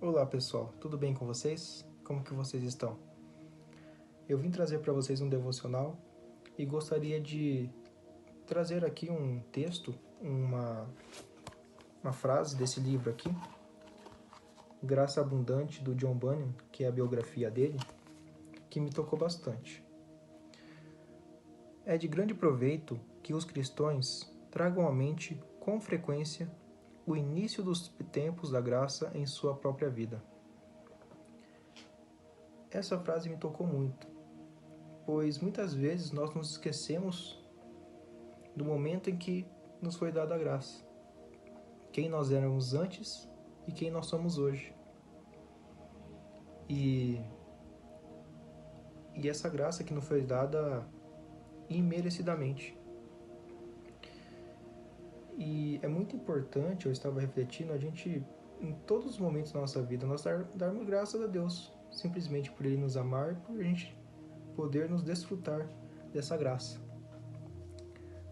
Olá pessoal, tudo bem com vocês? Como que vocês estão? Eu vim trazer para vocês um devocional e gostaria de trazer aqui um texto, uma frase desse livro aqui, Graça Abundante, do John Bunyan, que é a biografia dele, que me tocou bastante. É de grande proveito que os cristãos tragam à mente com frequência o início dos tempos da graça em sua própria vida. Essa frase me tocou muito, pois muitas vezes nós nos esquecemos do momento em que nos foi dada a graça, quem nós éramos antes e quem nós somos hoje. E essa graça que nos foi dada imerecidamente. E é muito importante, eu estava refletindo, a gente, em todos os momentos da nossa vida, nós darmos graças a Deus, simplesmente por Ele nos amar, por a gente poder nos desfrutar dessa graça.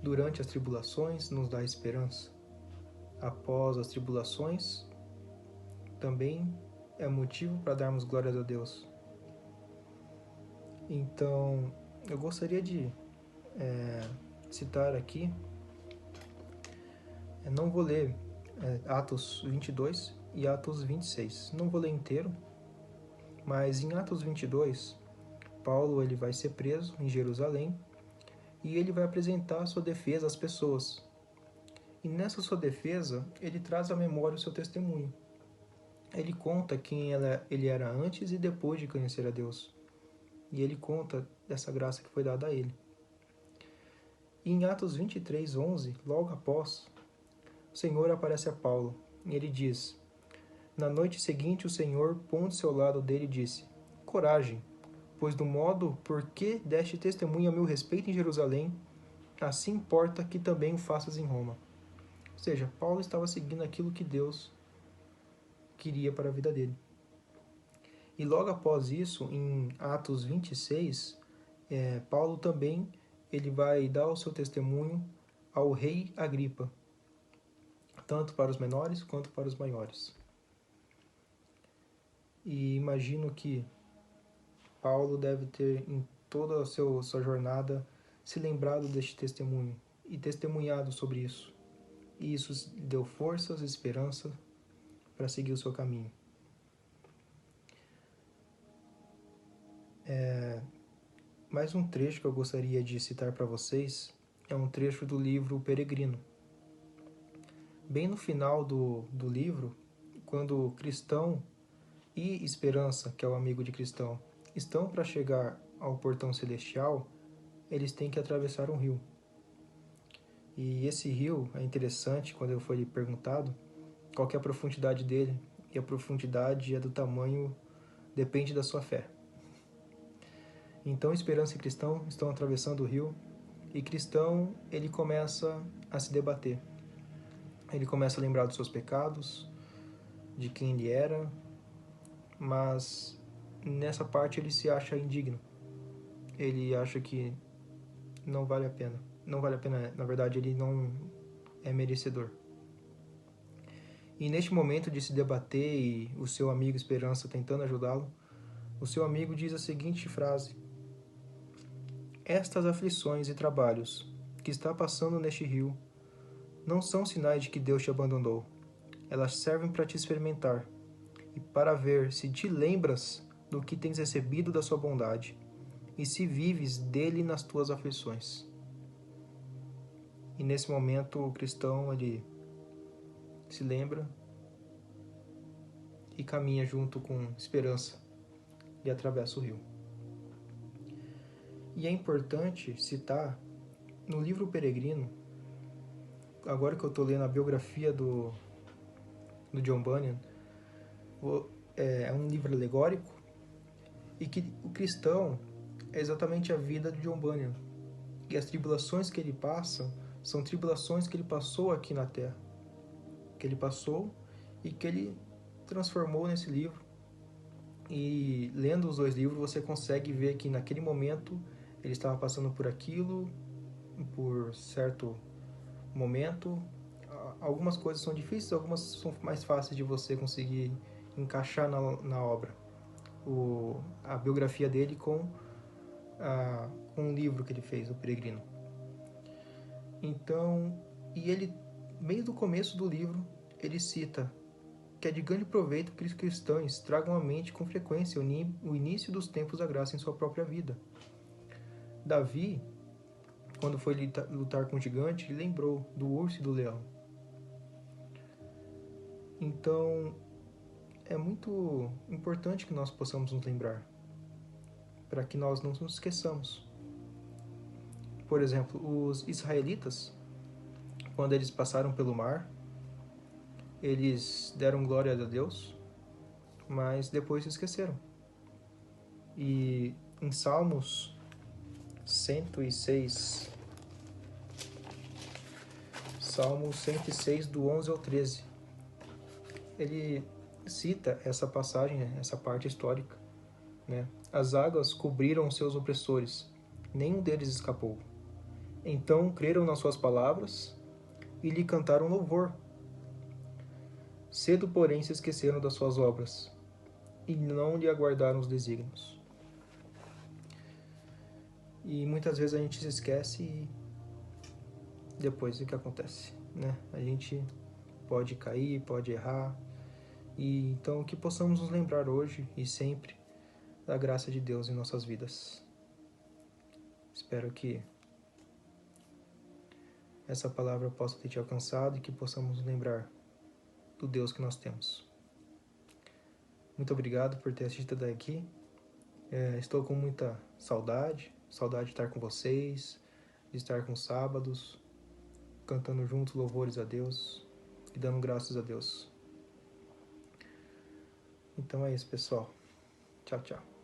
Durante as tribulações, nos dá esperança. Após as tribulações, também é motivo para darmos glórias a Deus. Então, eu gostaria de citar aqui, não vou ler Atos 22 e Atos 26, não vou ler inteiro, mas em Atos 22, Paulo ele vai ser preso em Jerusalém e ele vai apresentar a sua defesa às pessoas. E nessa sua defesa, ele traz à memória o seu testemunho. Ele conta quem ele era antes e depois de conhecer a Deus. E ele conta dessa graça que foi dada a ele. E em Atos 23, 11, logo após, o Senhor aparece a Paulo e ele diz: Na noite seguinte o Senhor, pondo-se ao lado dele, disse: Coragem, pois do modo por que deste testemunho a meu respeito em Jerusalém, assim importa que também o faças em Roma. Ou seja, Paulo estava seguindo aquilo que Deus queria para a vida dele. E logo após isso, em Atos 26, Paulo também ele vai dar o seu testemunho ao rei Agripa, tanto para os menores quanto para os maiores. E imagino que Paulo deve ter, em toda a sua jornada, se lembrado deste testemunho e testemunhado sobre isso. E isso deu forças e esperança para seguir o seu caminho. Mais um trecho que eu gostaria de citar para vocês é um trecho do livro O Peregrino. Bem no final do livro, quando Cristão e Esperança, que é o amigo de Cristão, estão para chegar ao portão celestial, eles têm que atravessar um rio. E esse rio é interessante, quando eu fui perguntado qual que é a profundidade dele, e a profundidade é do tamanho, depende da sua fé. Então Esperança e Cristão estão atravessando o rio, e Cristão ele começa a se debater. Ele começa a lembrar dos seus pecados, de quem ele era, mas nessa parte ele se acha indigno. Ele acha que não vale a pena. Não vale a pena, na verdade ele não é merecedor. E neste momento de se debater e o seu amigo Esperança tentando ajudá-lo, o seu amigo diz a seguinte frase: Estas aflições e trabalhos que está passando neste rio não são sinais de que Deus te abandonou. Elas servem para te experimentar e para ver se te lembras do que tens recebido da sua bondade e se vives dele nas tuas aflições. E nesse momento o cristão ele se lembra e caminha junto com Esperança e atravessa o rio. E é importante citar no livro O Peregrino, agora que eu estou lendo a biografia do John Bunyan, é um livro alegórico e que o cristão é exatamente a vida de John Bunyan. E as tribulações que ele passa são tribulações que ele passou aqui na Terra, que ele passou e que ele transformou nesse livro. E lendo os dois livros você consegue ver que naquele momento ele estava passando por aquilo, por certo momento. Algumas coisas são difíceis, algumas são mais fáceis de você conseguir encaixar na obra a biografia dele com um livro que ele fez, O Peregrino. Então, e ele, meio do começo do livro, ele cita que é de grande proveito que os cristãos tragam à mente com frequência o início dos tempos da graça em sua própria vida. Davi, quando foi lutar com o gigante, ele lembrou do urso e do leão. Então, é muito importante que nós possamos nos lembrar, para que nós não nos esqueçamos. Por exemplo, os israelitas, quando eles passaram pelo mar, eles deram glória a Deus, mas depois se esqueceram. E em Salmos 106, Salmo 106, do 11 ao 13, ele cita essa passagem, essa parte histórica, né? As águas cobriram seus opressores, nenhum deles escapou. Então creram nas suas palavras e lhe cantaram louvor. Cedo, porém, se esqueceram das suas obras e não lhe aguardaram os desígnios. E muitas vezes a gente se esquece e depois o que acontece, né? A gente pode cair, pode errar, e então que possamos nos lembrar hoje e sempre da graça de Deus em nossas vidas. Espero que essa palavra possa ter te alcançado e que possamos nos lembrar do Deus que nós temos. Muito obrigado por ter assistido até aqui. Estou com muita saudade de estar com vocês, de estar com os sábados, cantando juntos louvores a Deus e dando graças a Deus. Então é isso, pessoal. Tchau, tchau.